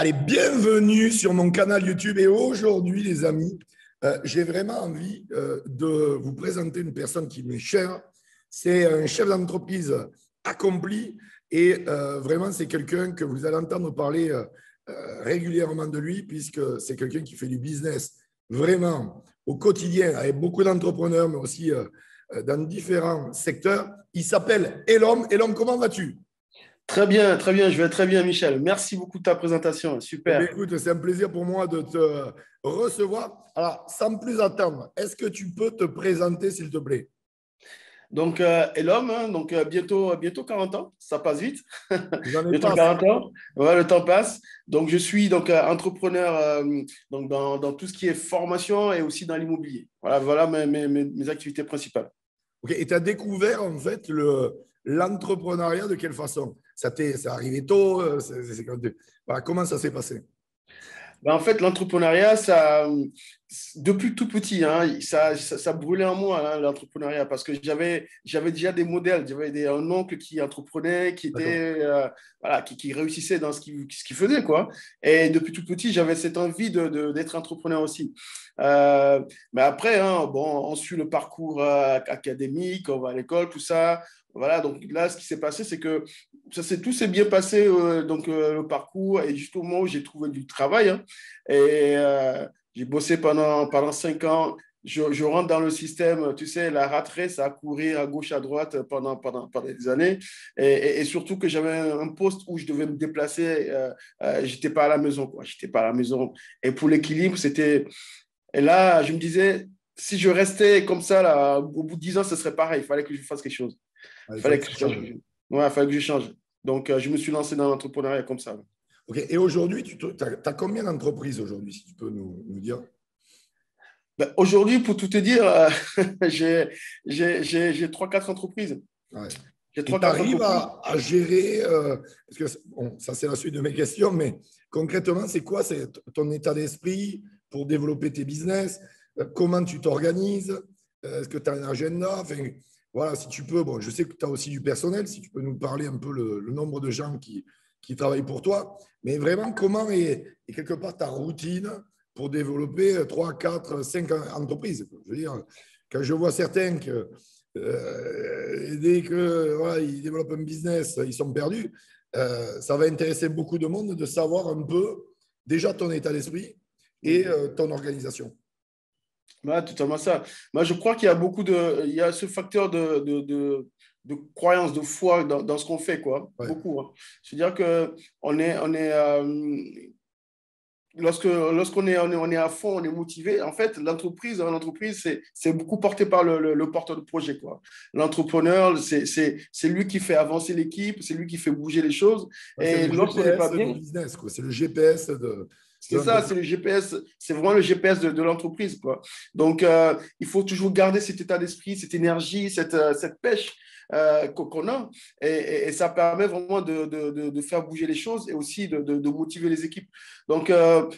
Allez, bienvenue sur mon canal YouTube. Et aujourd'hui, les amis, j'ai vraiment envie de vous présenter une personne qui m'est chère. C'est un chef d'entreprise accompli et vraiment, c'est quelqu'un que vous allez entendre parler régulièrement de lui puisque c'est quelqu'un qui fait du business vraiment au quotidien avec beaucoup d'entrepreneurs, mais aussi dans différents secteurs. Il s'appelle Elom. Elom, comment vas-tu? Très bien, je vais très bien, Michel. Merci beaucoup de ta présentation, Eh bien, super. écoute, c'est un plaisir pour moi de te recevoir. Alors, sans plus attendre, est-ce que tu peux te présenter, s'il te plaît? Donc, et l'homme, hein, donc bientôt 40 ans, ça passe vite. J'en ai Bientôt pas. 40 ans, ouais, le temps passe. Donc, je suis donc entrepreneur donc dans tout ce qui est formation et aussi dans l'immobilier. Voilà mes activités principales. Ok. Et tu as découvert, en fait, l'entrepreneuriat de quelle façon? C'est arrivé tôt? Voilà, comment ça s'est passé? Ben, en fait, l'entrepreneuriat, ça, depuis tout petit, hein, ça brûlait en moi, hein, l'entrepreneuriat, parce que j'avais déjà des modèles. Un oncle qui entreprenait, qui D'accord. était, voilà, qui réussissait dans ce qu'il faisait, quoi. Et depuis tout petit, j'avais cette envie d'être entrepreneur aussi. Mais après, hein, bon, on suit le parcours académique, on va à l'école, tout ça. Voilà, donc là, ce qui s'est passé, c'est que tout s'est bien passé, le parcours, et juste au moment où j'ai trouvé du travail, hein, et j'ai bossé pendant 5 ans. Je rentre dans le système, tu sais, la rat race, à courir à gauche, à droite pendant des années. Et surtout que j'avais un poste où je devais me déplacer. Je n'étais pas à la maison, quoi. J'étais pas à la maison. Et pour l'équilibre, c'était. Et là, je me disais, si je restais comme ça, là, au bout de 10 ans, ce serait pareil. Il fallait que je fasse quelque chose. Ah, Il il fallait fallait que que ça change. ouais, fallait que je change. Donc, je me suis lancé dans l'entrepreneuriat comme ça. Ok. Et aujourd'hui, tu as combien d'entreprises aujourd'hui, si tu peux nous dire? Ben, aujourd'hui, pour tout te dire, j'ai 3-4 entreprises. Ouais. J'ai Et trois, tu quatre arrives entreprises. à gérer, parce que bon, ça c'est la suite de mes questions, mais concrètement, c'est quoi? C'est ton état d'esprit pour développer tes business? Comment tu t'organises? Est-ce que tu as un agenda? Enfin, voilà, si tu peux, bon, je sais que tu as aussi du personnel, si tu peux nous parler un peu le nombre de gens qui travaillent pour toi, mais vraiment, comment est quelque part ta routine pour développer 3, 4, 5 entreprises? Je veux dire, quand je vois certains que dès que voilà, ils développent un business, ils sont perdus. Ça va intéresser beaucoup de monde de savoir un peu déjà ton état d'esprit et ton organisation. Ouais, totalement ça. Moi, je crois qu'il y a il y a ce facteur de croyance, de foi dans ce qu'on fait, quoi. Ouais. Beaucoup, hein. C'est-à-dire que lorsqu'on est à fond, on est motivé. En fait, l'entreprise, c'est beaucoup porté par le porteur de projet, quoi. L'entrepreneur, c'est lui qui fait avancer l'équipe, c'est lui qui fait bouger les choses. Ouais, c'est Et le lorsqu'on n'est pas GPS du bien, business, quoi. C'est le GPS de c'est ça, l'entreprise. c'est le GPS, c'est vraiment le GPS de l'entreprise, quoi. Donc, il faut toujours garder cet état d'esprit, cette énergie, cette pêche qu'on a. Et ça permet vraiment de faire bouger les choses et aussi de motiver les équipes. Donc, ben,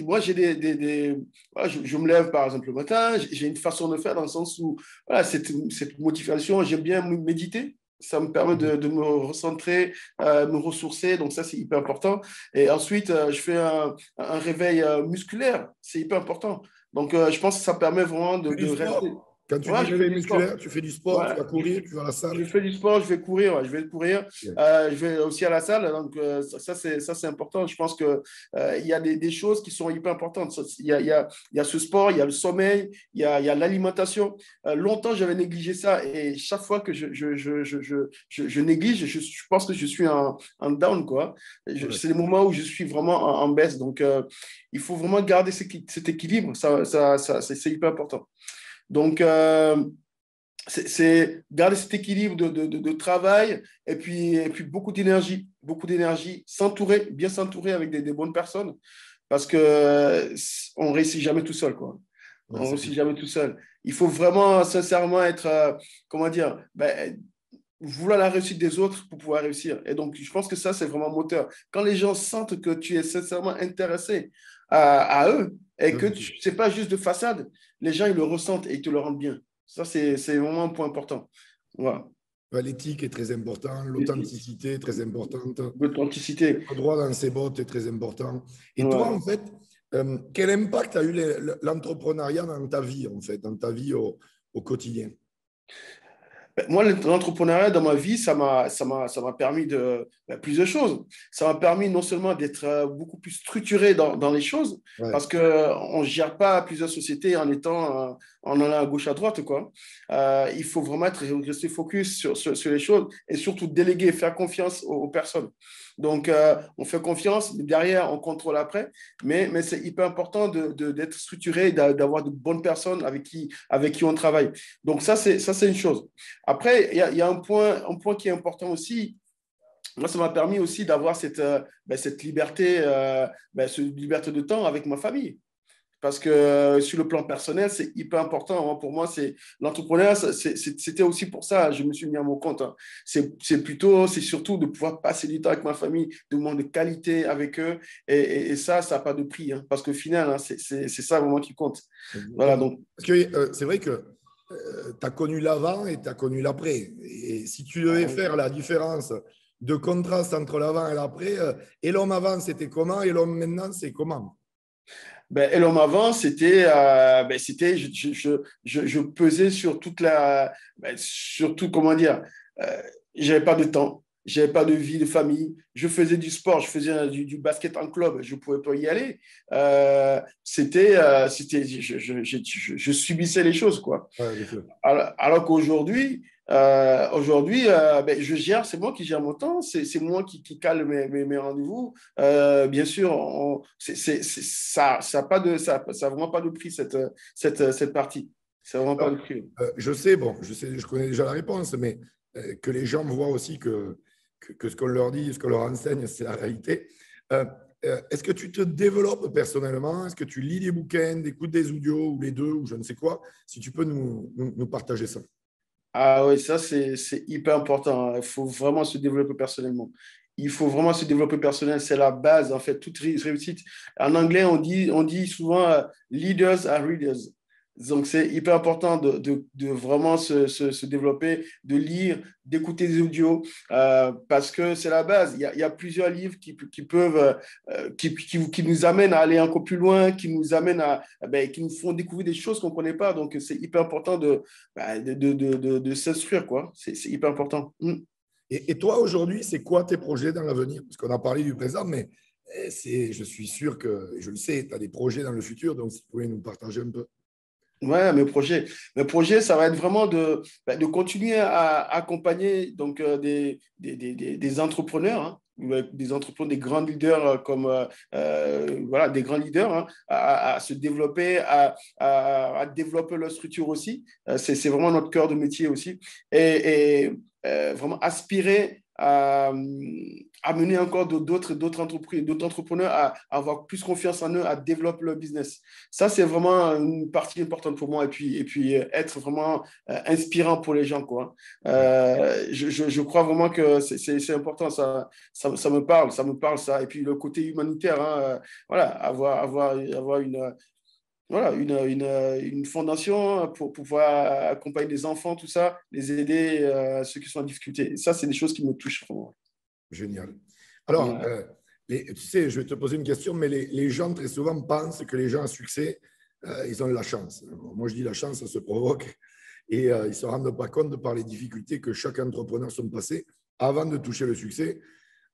moi, j'ai voilà, je me lève, par exemple, le matin, j'ai une façon de faire dans le sens où, voilà, cette motivation, j'aime bien méditer. Ça me permet de me recentrer, me ressourcer. Donc, ça, c'est hyper important. Et ensuite, je fais un réveil musculaire. C'est hyper important. Donc, je pense que ça permet vraiment Tu fais de du rester. sport. Quand tu Ouais, dis je fais réveil du sport. musculaire, tu fais du sport, tu Ouais, vas courir, tu vas à la je salle. fais du sport, je vais courir, ouais, je vais courir. Ok. Je vais aussi à la salle. Donc, ça, c'est important. Je pense que, il y a des choses qui sont hyper importantes. Il y a ce sport, il y a le sommeil, il y a l'alimentation. Longtemps, j'avais négligé ça. Et chaque fois que je néglige, je pense que je suis en down, quoi. Ouais. C'est les moments où je suis vraiment en baisse. Donc, il faut vraiment garder cet équilibre. C'est hyper important. Donc, c'est garder cet équilibre de travail et puis beaucoup d'énergie, bien s'entourer avec des bonnes personnes parce que on réussit jamais tout seul, quoi. Ouais, On c'est réussit clair. jamais tout seul. Il faut vraiment, sincèrement être, comment dire, ben, vouloir la réussite des autres pour pouvoir réussir. Et donc, je pense que ça, c'est vraiment moteur. Quand les gens sentent que tu es sincèrement intéressé à eux et que c'est pas juste de façade, les gens, ils le ressentent et ils te le rendent bien. Ça, c'est vraiment un point important. Voilà. L'éthique est très importante, l'authenticité est très importante, L'authenticité. le droit dans ses bottes est très important. Et toi, Ouais. en fait, quel impact a eu l'entrepreneuriat dans ta vie, en fait, dans ta vie au quotidien? Moi, l'entrepreneuriat dans ma vie, ça m'a permis de plusieurs choses. Ça m'a permis non seulement d'être beaucoup plus structuré dans les choses, Ouais. parce qu'on ne gère pas plusieurs sociétés en étant, en allant à gauche, à droite, quoi. Il faut vraiment rester focus sur les choses et surtout déléguer, faire confiance aux personnes. Donc, on fait confiance, mais derrière, on contrôle après. Mais c'est hyper important d'être structuré, d'avoir de bonnes personnes avec qui on travaille. Donc, ça, c'est une chose. Après, il y a un point qui est important aussi. Moi, ça m'a permis aussi d'avoir cette liberté, cette liberté de temps avec ma famille. Parce que sur le plan personnel, c'est hyper important, hein. Pour moi, c'est l'entrepreneuriat, c'était aussi pour ça. Je me suis mis à mon compte, hein. C'est surtout de pouvoir passer du temps avec ma famille, de moments de qualité avec eux. Et ça n'a pas de prix, hein. Parce qu'au final, hein, c'est ça vraiment qui compte. Voilà, Exactement. donc, Parce que c'est vrai que tu as connu l'avant et tu as connu l'après. Et si tu devais faire la différence de contraste entre l'avant et l'après, et l'homme avant, c'était comment, et l'homme maintenant, c'est comment? et l'homme avant, je pesais sur sur tout, comment dire, j'avais pas de temps, j'avais pas de vie de famille, je faisais du sport, je faisais du basket en club, je pouvais pas y aller. Je subissais les choses, quoi. Ouais, bien sûr. Alors qu'aujourd'hui, je gère, c'est moi qui gère mon temps, c'est moi qui cale mes rendez-vous. Bien sûr, ça a pas de, ça a vraiment pas de prix, cette partie. Ça n'a vraiment pas de Alors, prix. je sais, je connais déjà la réponse, mais que les gens voient aussi que ce qu'on leur dit, ce qu'on leur enseigne, c'est la réalité. Euh, Est-ce que tu te développes personnellement? Est-ce que tu lis des bouquins, écoutes des audios ou les deux, ou je ne sais quoi? Si tu peux nous partager ça. Ah oui, ça, c'est hyper important, hein. Il faut vraiment se développer personnellement. Il faut vraiment se développer personnel, c'est la base, en fait, toute réussite. En anglais, on dit souvent leaders are readers. Donc, c'est hyper important de vraiment se développer, de lire, d'écouter des audios, parce que c'est la base. Il y a plusieurs livres qui peuvent, qui nous amènent à aller encore plus loin, qui nous amènent qui nous font découvrir des choses qu'on ne connaît pas. Donc, c'est hyper important de s'instruire, quoi. C'est hyper important. Mm. Et toi, aujourd'hui, c'est quoi tes projets dans l'avenir? Parce qu'on a parlé du présent, mais je suis sûr que, je le sais, tu as des projets dans le futur, donc si tu pouvais nous partager un peu. Ouais, mes projets, ça va être vraiment de continuer à accompagner donc, des entrepreneurs, hein, des entrepreneurs, des grands leaders voilà, des grands leaders, hein, à se développer, à développer leur structure aussi. C'est vraiment notre cœur de métier aussi. Vraiment aspirer à mener encore d'autres entreprises, d'autres entrepreneurs à avoir plus confiance en eux, à développer leur business. Ça, c'est vraiment une partie importante pour moi. Et puis être vraiment inspirant pour les gens, quoi. Je crois vraiment que c'est important. Ça me parle, ça. Et puis le côté humanitaire, hein, voilà, avoir une fondation pour pouvoir accompagner des enfants, tout ça, les aider, ceux qui sont en difficulté. Ça, c'est des choses qui me touchent vraiment. Génial. Alors, Ouais. tu sais, je vais te poser une question, mais les gens très souvent pensent que les gens à succès, ils ont de la chance. Moi, je dis la chance, ça se provoque. Et ils ne se rendent pas compte par les difficultés que chaque entrepreneur sont passés. Avant de toucher le succès,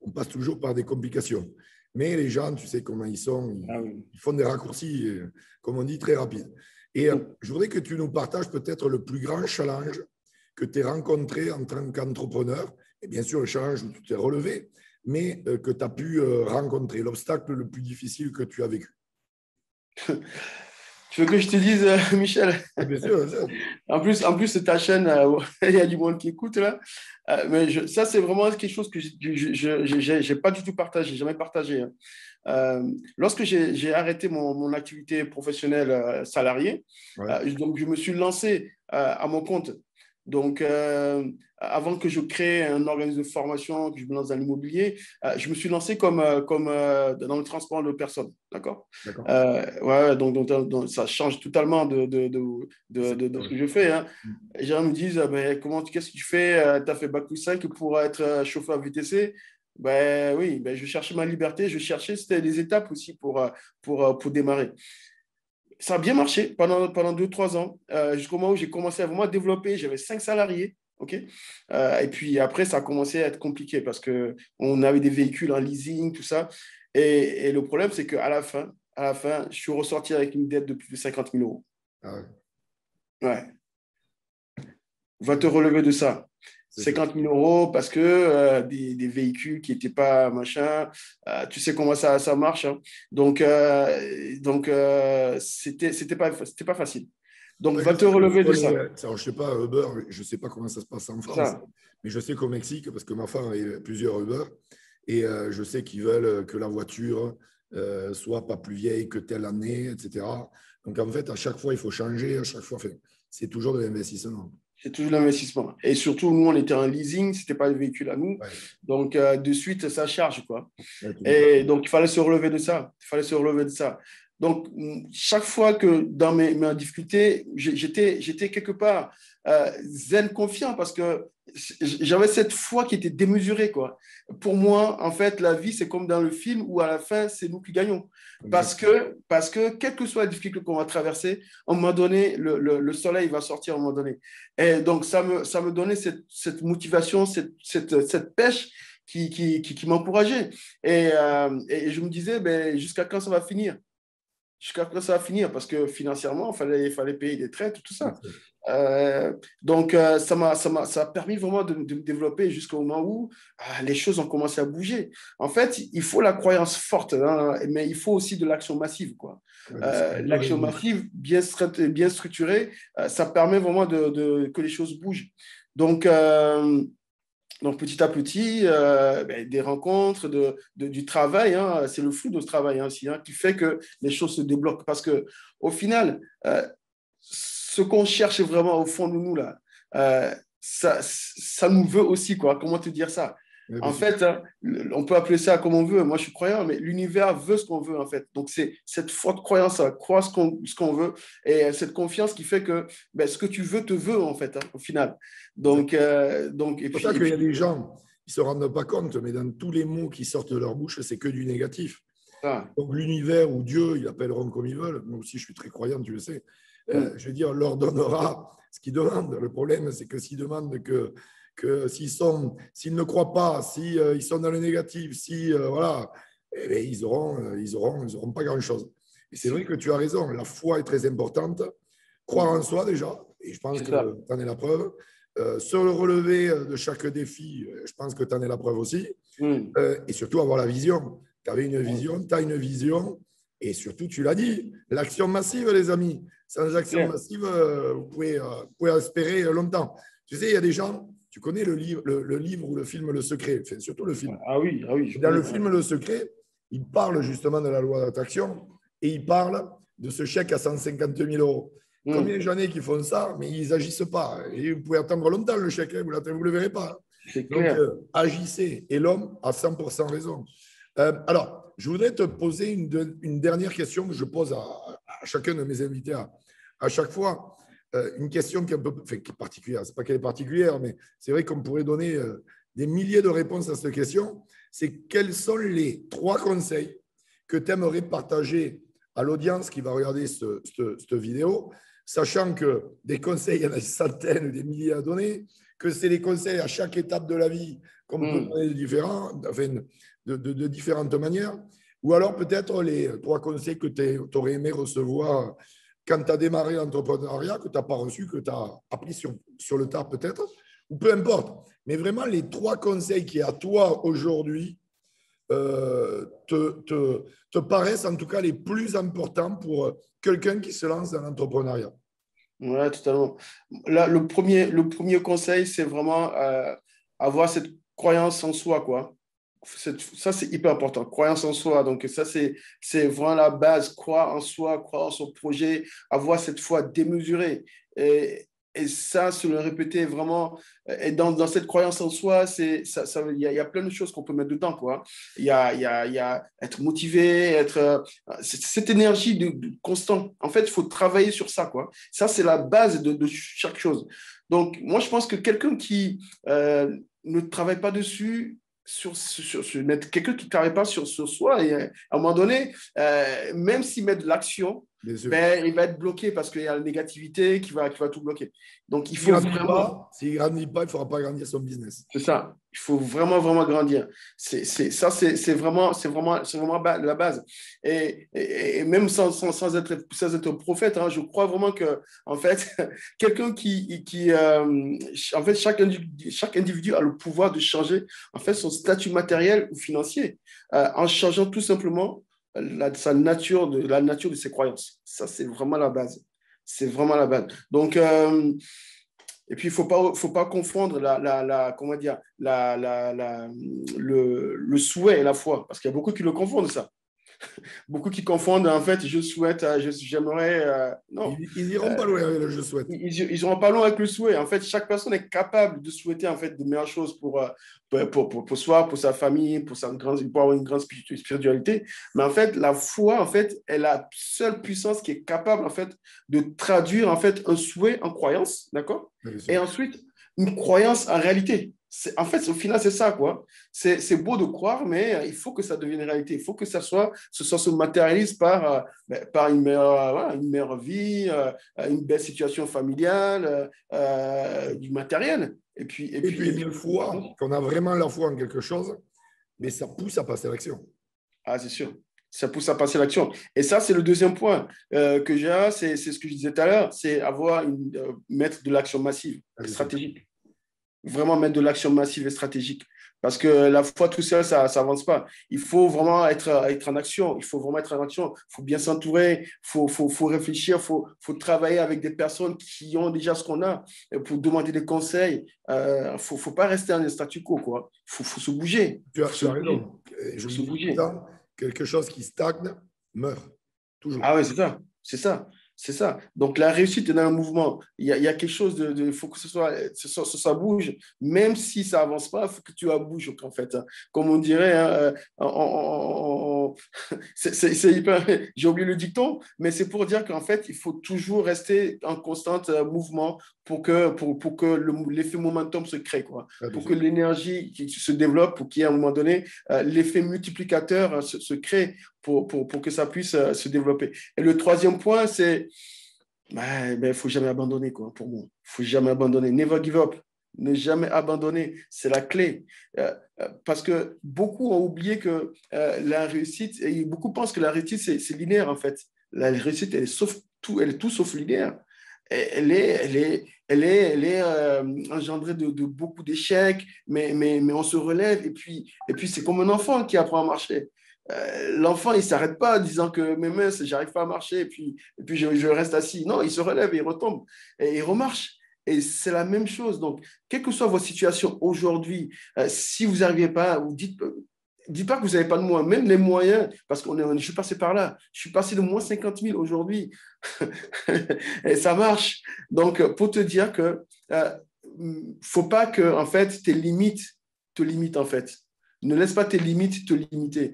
on passe toujours par des complications. Mais les gens, tu sais comment ils sont, Ah oui. ils font des raccourcis, comme on dit, très rapides. Et je voudrais que tu nous partages peut-être le plus grand challenge que tu aies rencontré en tant qu'entrepreneur. Et bien sûr, le challenge où tu t'es relevé, mais que tu as pu rencontrer, l'obstacle le plus difficile que tu as vécu. Tu veux que je te dise, Michel? Et bien sûr, En plus, c'est ta chaîne, il y a du monde qui écoute là. Ça, c'est vraiment quelque chose que j'ai pas du tout partagé, jamais partagé, hein. Lorsque j'ai arrêté mon activité professionnelle salariée, ouais, donc je me suis lancé à mon compte. Donc, avant que je crée un organisme de formation, que je me lance dans l'immobilier, je me suis lancé dans le transport de personnes. D'accord? D'accord. Ouais, donc, ça change totalement de ce que je fais. Hein. Les gens me disent, mais qu'est-ce que tu fais? Tu as fait Bac+5 pour être chauffeur VTC? Ben oui, ben, je cherchais ma liberté, c'était des étapes aussi pour démarrer. Ça a bien marché pendant 2, 3 ans, jusqu'au moment où j'ai commencé à vraiment développer. J'avais 5 salariés. OK. Et puis après, ça a commencé à être compliqué parce qu'on avait des véhicules en leasing, tout ça. Et le problème, c'est qu'à la fin, je suis ressorti avec une dette de plus de 50 000 euros. Ah ouais, Ouais. Va te relever de ça. c'est ça. 50 000 euros parce que des véhicules qui n'étaient pas machin, tu sais comment ça marche. Hein. Donc, c'était pas facile. Donc, Ouais, va je te sais que relever pour de les. ça. Alors, je sais pas, Uber, je ne sais pas comment ça se passe en C'est France, ça. mais je sais qu'au Mexique, parce que ma femme a plusieurs Uber, et je sais qu'ils veulent que la voiture soit pas plus vieille que telle année, etc. Donc, en fait, à chaque fois, il faut changer, à chaque fois, enfin, c'est toujours de l'investissement. C'est toujours l'investissement. Et surtout, nous, on était en leasing, ce n'était pas le véhicule à nous. Ouais, Donc, de suite, ça charge, quoi. ouais, tu m'étonnes. Et donc, il fallait se relever de ça. Il fallait se relever de ça. Donc, chaque fois que dans mes difficultés, j'étais quelque part zen confiant parce que j'avais cette foi qui était démesurée, quoi. Pour moi, en fait, la vie, c'est comme dans le film où à la fin, c'est nous qui gagnons. Exactement. Parce que quelle que soit la difficulté qu'on va traverser, à un moment donné, le soleil va sortir à un moment donné. Et donc, ça me donnait cette motivation, cette pêche qui m'encourageait. Et je me disais, ben, jusqu'à quand ça va finir? Jusqu'à quand ça va finir? Parce que financièrement, il fallait payer des traites, tout ça. Donc, ça a permis vraiment de me développer jusqu'au moment où les choses ont commencé à bouger. En fait, il faut la croyance forte, hein, mais il faut aussi de l'action massive, quoi. Ouais, mais c'est un peu L'action les- massive, bien structurée, ça permet vraiment que les choses bougent. Donc, donc, petit à petit, ben, des rencontres, du travail, hein, c'est le flou de ce travail hein, aussi, hein, qui fait que les choses se débloquent. Parce que au final, ce qu'on cherche vraiment au fond de nous, là, ça nous veut aussi, quoi. Comment te dire ça? Ouais, bien En sûr. fait, hein, on peut appeler ça comme on veut. Moi, je suis croyant, mais l'univers veut ce qu'on veut, en fait. Donc, c'est cette forte croyance, à croire ce qu'on veut, et cette confiance qui fait que ben, ce que tu veux te veut, en fait, hein, au final. Donc, Exactement. et C'est pour puis, ça et qu'il y a puis, des gens qui ne se rendent pas compte, mais dans tous les mots qui sortent de leur bouche, c'est que du négatif. ça. Donc l'univers ou Dieu, ils l'appelleront comme ils veulent. Moi aussi, je suis très croyant, tu le sais. Mm. Je veux dire, leur donnera ce qu'ils demandent. Le problème, c'est que s'ils demandent que s'ils ne croient pas, si ils sont dans le négatif, si voilà, eh bien, ils auront pas grand-chose. Et c'est vrai que tu as raison. La foi est très importante. Croire Mm. en soi déjà, et je pense C'est que ça. tu en es la preuve. Se relever de chaque défi, je pense que tu en es la preuve aussi. Mm. Et surtout avoir la vision. Tu avais une vision, tu as une vision, et surtout, tu l'as dit, l'action massive, les amis. Sans C'est action clair. massive, vous pouvez espérer longtemps. Tu sais, il y a des gens, tu connais le livre ou le film Le Secret, enfin, surtout le film. Ah oui, Et je dans connais. le Ouais. film Le Secret, il parle justement de la loi d'attraction et il parle de ce chèque à 150 000 euros. Combien Mm. de gens qui font ça, mais ils n'agissent pas. Et vous pouvez attendre longtemps le chèque, hein, vous ne le verrez pas. C'est Donc, clair. agissez. Et l'homme a 100% raison. Alors, je voudrais te poser une dernière question que je pose à chacun de mes invités à chaque fois. Une question qui est un peu enfin, qui est particulière. Ce n'est pas qu'elle est particulière, mais c'est vrai qu'on pourrait donner des milliers de réponses à cette question. C'est quels sont les 3 conseils que tu aimerais partager à l'audience qui va regarder cette vidéo, sachant que des conseils, il y en a des centaines ou des milliers à donner, que c'est les conseils à chaque étape de la vie qu'on peut Mm. donner de différentes manières, ou alors peut-être les 3 conseils que tu aurais aimé recevoir quand tu as démarré l'entrepreneuriat, que tu n'as pas reçu, que tu as appris sur le tard peut-être, ou peu importe. Mais vraiment les 3 conseils qui, à toi aujourd'hui, te paraissent en tout cas les plus importants pour quelqu'un qui se lance dans l'entrepreneuriat. Ouais, totalement. Là, le premier conseil, c'est vraiment avoir cette croyance en soi, quoi. Ça, c'est hyper important. Croyance en soi. Donc, ça, c'est vraiment la base. Croire en soi, croire en son projet, avoir cette foi démesurée. Et ça, se le répéter vraiment, et dans cette croyance en soi, il y a plein de choses qu'on peut mettre dedans, quoi. Il y a être motivé, cette énergie constante. En fait, il faut travailler sur ça, quoi. Ça, c'est la base de chaque chose. Donc, moi, je pense que quelqu'un qui ne travaille pas dessus, quelqu'un qui ne travaille pas sur soi, et à un moment donné, même s'il met de l'action, ben, il va être bloqué parce qu'il y a la négativité qui va tout bloquer. Donc, il faut vraiment… S'il ne grandit pas, il ne fera pas grandir son business. C'est ça. Il faut vraiment, vraiment grandir. C'est vraiment la base. Et même sans être prophète, hein, je crois vraiment que, en fait, quelqu'un en fait, chaque individu a le pouvoir de changer, en fait, son statut matériel ou financier, en changeant tout simplement la nature de ses croyances. Ça, c'est vraiment la base. C'est vraiment la base. Donc, et puis, il faut pas confondre comment dire, le souhait et la foi, parce qu'il y a beaucoup qui le confondent, ça. Beaucoup qui confondent, en fait, je souhaite, j'aimerais. Non. Ils n'iront pas loin avec le je souhaite. Ils n'iront pas loin avec le souhait. En fait, chaque personne est capable de souhaiter, en fait, de meilleures choses pour soi, pour sa famille, pour avoir une grande spiritualité. Mais en fait, la foi, en fait, est la seule puissance qui est capable, en fait, de traduire, en fait, un souhait en croyance, d'accord? Et ensuite, une croyance en réalité. En fait, au final, c'est ça, quoi. C'est beau de croire, mais il faut que ça devienne réalité. Il faut que ça se matérialise par une meilleure vie, une belle situation familiale, du matériel. Et puis, une foi, qu'on a vraiment la foi en quelque chose, mais ça pousse à passer à l'action. Ah, c'est sûr. Ça pousse à passer à l'action. Et ça, c'est le deuxième point que j'ai, c'est ce que je disais tout à l'heure, c'est mettre de l'action massive, stratégique. Vraiment mettre de l'action massive et stratégique. Parce que la foi tout seul, ça n'avance pas. Il faut vraiment être en action. Il faut vraiment être en action. Il faut bien s'entourer. Il faut réfléchir. Il faut travailler avec des personnes qui ont déjà ce qu'on a pour demander des conseils. Il ne faut pas rester en statu quo, quoi. Il faut se bouger. Tu as raison. Je me dis ça, quelque chose qui stagne meurt. Toujours. Ah ouais, c'est ça. C'est ça. C'est ça. Donc, la réussite est dans le mouvement. Il y a quelque chose il faut que ça bouge. Même si ça avance pas, il faut que tu bouges, en fait. Comme on dirait, hein, c'est hyper… J'ai oublié le dicton, mais c'est pour dire qu'en fait, il faut toujours rester en constant mouvement pour que l'effet momentum se crée, quoi. Pour que l'énergie se développe, pour qu'il y ait à un moment donné, l'effet multiplicateur se crée pour que ça puisse se développer. Et le troisième point, c'est il faut jamais abandonner, quoi, pour moi. Il faut jamais abandonner. Never give up. Ne jamais abandonner, c'est la clé. Parce que beaucoup ont oublié que la réussite, et beaucoup pensent que la réussite, c'est linéaire, en fait. La réussite, elle est tout sauf linéaire. Elle est engendrée de beaucoup d'échecs, mais on se relève. Et puis c'est comme un enfant qui apprend à marcher. L'enfant, il ne s'arrête pas en disant que mes mains, j'arrive pas à marcher, et puis je reste assis. Non, il se relève et il retombe et il remarche. Et c'est la même chose. Donc, quelle que soit votre situation aujourd'hui, si vous n'arrivez pas, vous dites pas que vous n'avez pas de moyens, même les moyens, parce que je suis passé par là. Je suis passé de moins 50 000 aujourd'hui. Et ça marche. Donc, pour te dire que faut pas que, en fait, tes limites te limitent, en fait. Ne laisse pas tes limites te limiter.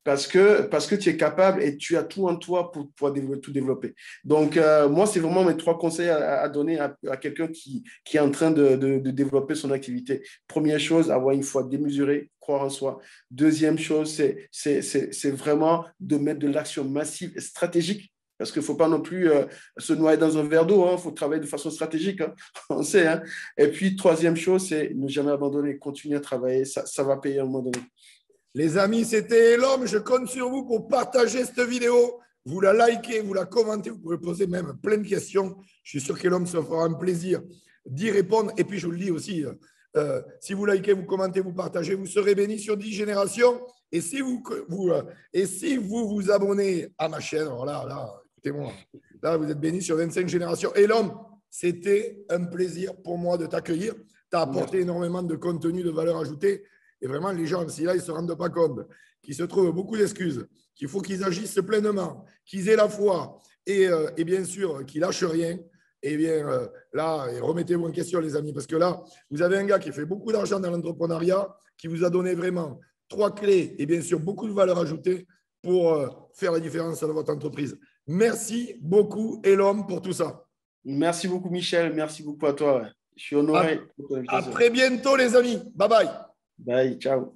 Parce que tu es capable et tu as tout en toi pour pouvoir tout développer. Donc, moi, c'est vraiment mes 3 conseils à donner à quelqu'un qui est en train de développer son activité. Première chose, avoir une foi démesurée, croire en soi. Deuxième chose, c'est vraiment de mettre de l'action massive et stratégique. Parce qu'il ne faut pas non plus se noyer dans un verre d'eau. Il faut travailler de façon stratégique. Hein. On sait. Hein. Et puis, troisième chose, c'est ne jamais abandonner. Continuer à travailler. Ça va payer à un moment donné. Les amis, c'était l'homme. Je compte sur vous pour partager cette vidéo. Vous la likez, vous la commentez. Vous pouvez poser même plein de questions. Je suis sûr que l'homme se fera un plaisir d'y répondre. Et puis, je vous le dis aussi, si vous likez, vous commentez, vous partagez, vous serez bénis sur 10 générations. Et si vous vous abonnez à ma chaîne, alors là, écoutez-moi, là, vous êtes bénis sur 25 générations. Et l'homme, c'était un plaisir pour moi de t'accueillir. Tu as apporté énormément de contenu, de valeur ajoutée. Et vraiment, les gens, si là, ils ne se rendent pas compte qu'ils se trouvent beaucoup d'excuses, qu'il faut qu'ils agissent pleinement, qu'ils aient la foi et bien sûr, qu'ils ne lâchent rien, eh bien, là, et remettez-vous en question, les amis, parce que là, vous avez un gars qui fait beaucoup d'argent dans l'entrepreneuriat, qui vous a donné vraiment 3 clés et bien sûr beaucoup de valeur ajoutée pour faire la différence dans votre entreprise. Merci beaucoup, Elom, pour tout ça. Merci beaucoup, Michel. Merci beaucoup à toi. Je suis À, honoré de ton à invitation. très bientôt, les amis. Bye bye. Bye, ciao.